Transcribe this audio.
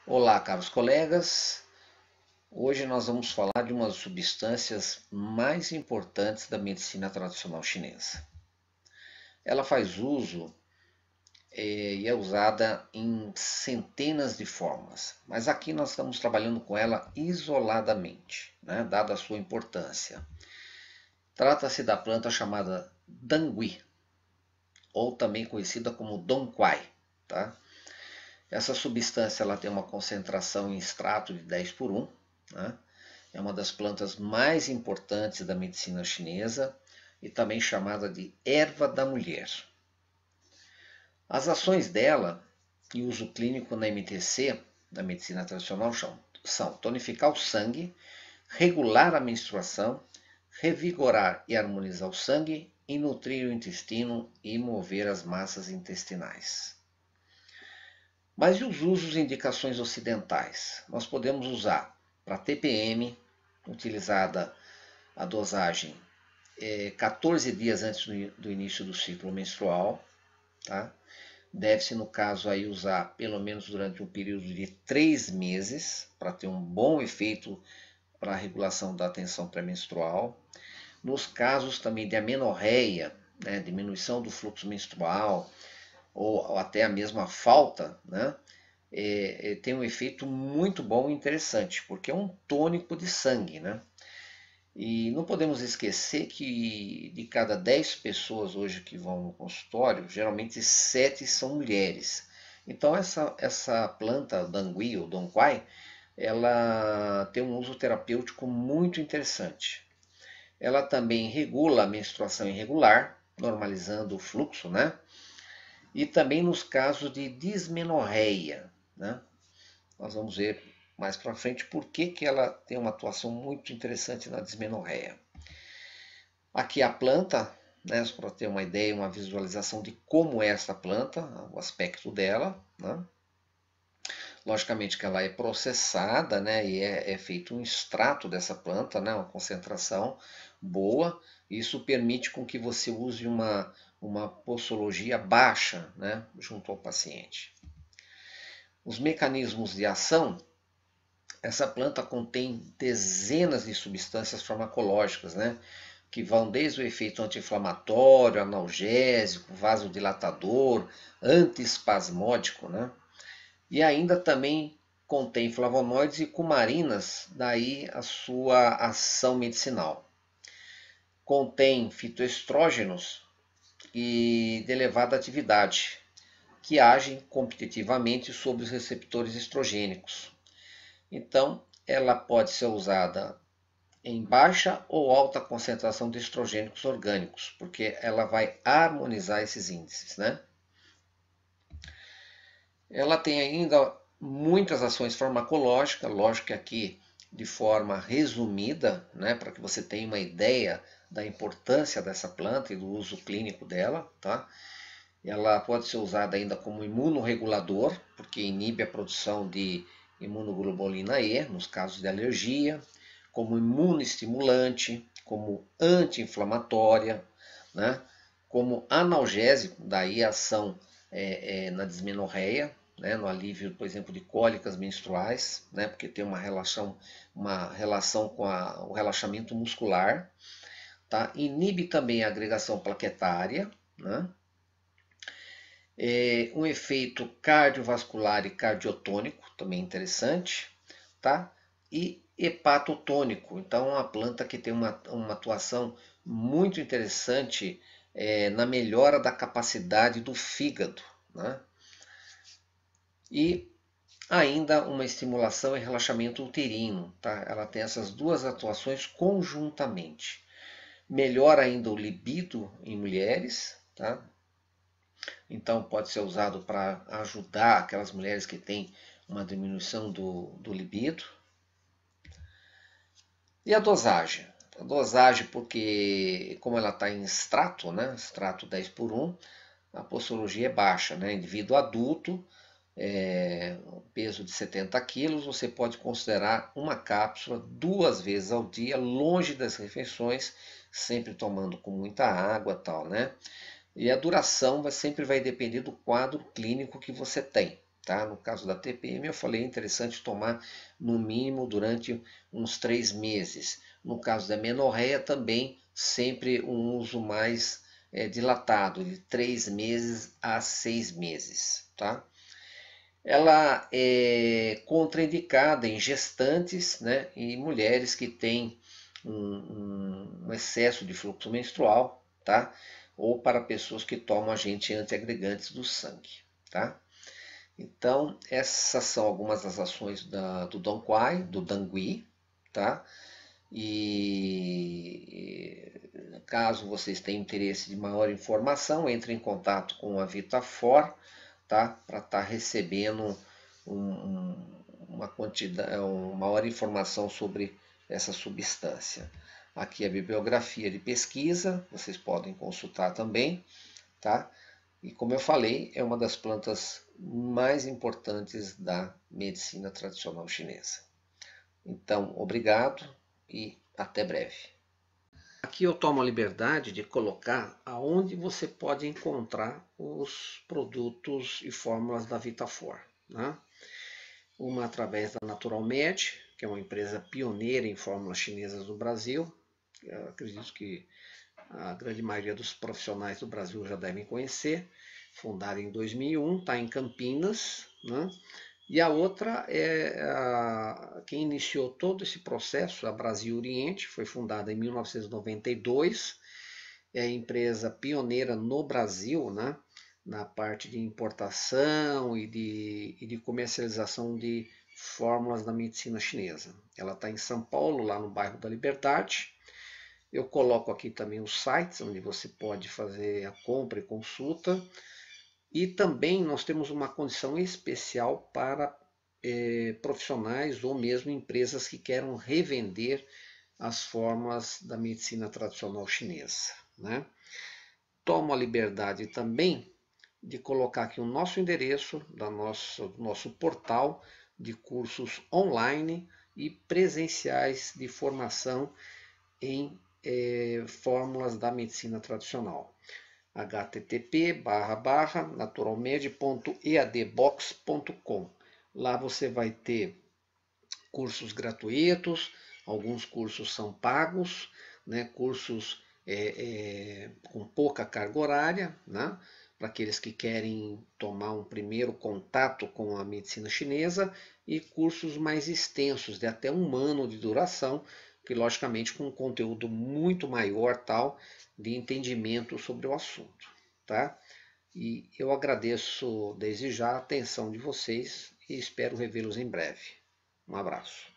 Olá, caros colegas. Hoje nós vamos falar de uma das substâncias mais importantes da medicina tradicional chinesa. Ela faz uso e é usada em centenas de formas, mas aqui nós estamos trabalhando com ela isoladamente, né, dada a sua importância. Trata-se da planta chamada dangui, ou também conhecida como dongquai. Tá? Essa substância ela tem uma concentração em extrato de 10 por 1. Né? É uma das plantas mais importantes da medicina chinesa e também chamada de erva da mulher. As ações dela e uso clínico na MTC, na medicina tradicional, são tonificar o sangue, regular a menstruação, revigorar e harmonizar o sangue e nutrir o intestino e mover as massas intestinais. Mas e os usos e indicações ocidentais? Nós podemos usar para TPM, utilizada a dosagem 14 dias antes do início do ciclo menstrual. Tá? Deve-se, no caso, aí, usar pelo menos durante um período de 3 meses para ter um bom efeito para a regulação da tensão pré-menstrual. Nos casos também de amenorreia, né, diminuição do fluxo menstrual ou até a mesma falta, né, tem um efeito muito bom e interessante, porque é um tônico de sangue, né? E não podemos esquecer que de cada 10 pessoas hoje que vão no consultório, geralmente 7 são mulheres. Então essa planta, dangui ou dongquai, ela tem um uso terapêutico muito interessante. Ela também regula a menstruação irregular, normalizando o fluxo, né? E também nos casos de dismenorreia, né? Nós vamos ver mais para frente por que ela tem uma atuação muito interessante na dismenorreia. Aqui a planta, né, para ter uma ideia, uma visualização de como é essa planta, o aspecto dela. Né? Logicamente que ela é processada, né, e é feito um extrato dessa planta, né, uma concentração boa. Isso permite com que você use uma posologia baixa, né, junto ao paciente. Os mecanismos de ação. Essa planta contém dezenas de substâncias farmacológicas, né? Que vão desde o efeito anti-inflamatório, analgésico, vasodilatador, antiespasmódico, né? E ainda também contém flavonoides e cumarinas, daí a sua ação medicinal. Contém fitoestrógenos e de elevada atividade, que agem competitivamente sobre os receptores estrogênicos. Então, ela pode ser usada em baixa ou alta concentração de estrogênicos orgânicos, porque ela vai harmonizar esses índices, né? Ela tem ainda muitas ações farmacológicas, lógico que aqui de forma resumida, né, para que você tenha uma ideia da importância dessa planta e do uso clínico dela, tá? Ela pode ser usada ainda como imunorregulador, porque inibe a produção de imunoglobulina E, nos casos de alergia, como imunoestimulante, como anti-inflamatória, né? Como analgésico, daí a ação na dismenorreia, né? No alívio, por exemplo, de cólicas menstruais, né? Porque tem uma relação com o relaxamento muscular. Tá? Inibe também a agregação plaquetária, né? Um efeito cardiovascular e cardiotônico, também interessante, tá? E hepatotônico, então é uma planta que tem uma atuação muito interessante na melhora da capacidade do fígado, né? E ainda uma estimulação e relaxamento uterino, tá? Ela tem essas duas atuações conjuntamente. Melhora ainda o libido em mulheres, tá? Então pode ser usado para ajudar aquelas mulheres que têm uma diminuição do libido. E a dosagem? A dosagem, porque como ela está em extrato, né, extrato 10 por 1, a posologia é baixa. Né? Indivíduo adulto, peso de 70 quilos, você pode considerar uma cápsula 2 vezes ao dia, longe das refeições, sempre tomando com muita água tal, né? E a duração sempre vai depender do quadro clínico que você tem. tá? No caso da TPM, eu falei, é interessante tomar no mínimo durante uns 3 meses. No caso da menorreia, também sempre um uso mais dilatado, de 3 meses a 6 meses, tá? Ela é contraindicada em gestantes, né, e mulheres que têm um excesso de fluxo menstrual, tá? Ou para pessoas que tomam agentes antiagregantes do sangue, tá? Então, essas são algumas das ações do Dong Quai, do Dangui, tá? E caso vocês tenham interesse de maior informação, entre em contato com a Vitafor, tá? Para estar recebendo uma quantidade, uma maior informação sobre essa substância. Aqui a bibliografia de pesquisa, vocês podem consultar também, tá? E como eu falei, é uma das plantas mais importantes da medicina tradicional chinesa. Então, obrigado e até breve. Aqui eu tomo a liberdade de colocar aonde você pode encontrar os produtos e fórmulas da Vitafor, né? Uma através da Naturalmed, que é uma empresa pioneira em fórmulas chinesas no Brasil. Eu acredito que a grande maioria dos profissionais do Brasil já devem conhecer. Fundada em 2001, está em Campinas, né? E a outra quem iniciou todo esse processo, a Brasil Oriente, foi fundada em 1992, é a empresa pioneira no Brasil, né? Na parte de importação e de comercialização de fórmulas da medicina chinesa. Ela está em São Paulo, lá no bairro da Liberdade. Eu coloco aqui também os sites onde você pode fazer a compra e consulta. E também nós temos uma condição especial para profissionais ou mesmo empresas que queiram revender as fórmulas da medicina tradicional chinesa, né? Tomo a liberdade também de colocar aqui o nosso endereço do nosso portal de cursos online e presenciais de formação em fórmulas da medicina tradicional. http://naturalmed.eadbox.com. Lá você vai ter cursos gratuitos, alguns cursos são pagos, né? Cursos com pouca carga horária, né? Para aqueles que querem tomar um primeiro contato com a medicina chinesa, e cursos mais extensos, de até 1 ano de duração, que logicamente com um conteúdo muito maior, tal, de entendimento sobre o assunto, tá? E eu agradeço desde já a atenção de vocês e espero revê-los em breve. Um abraço.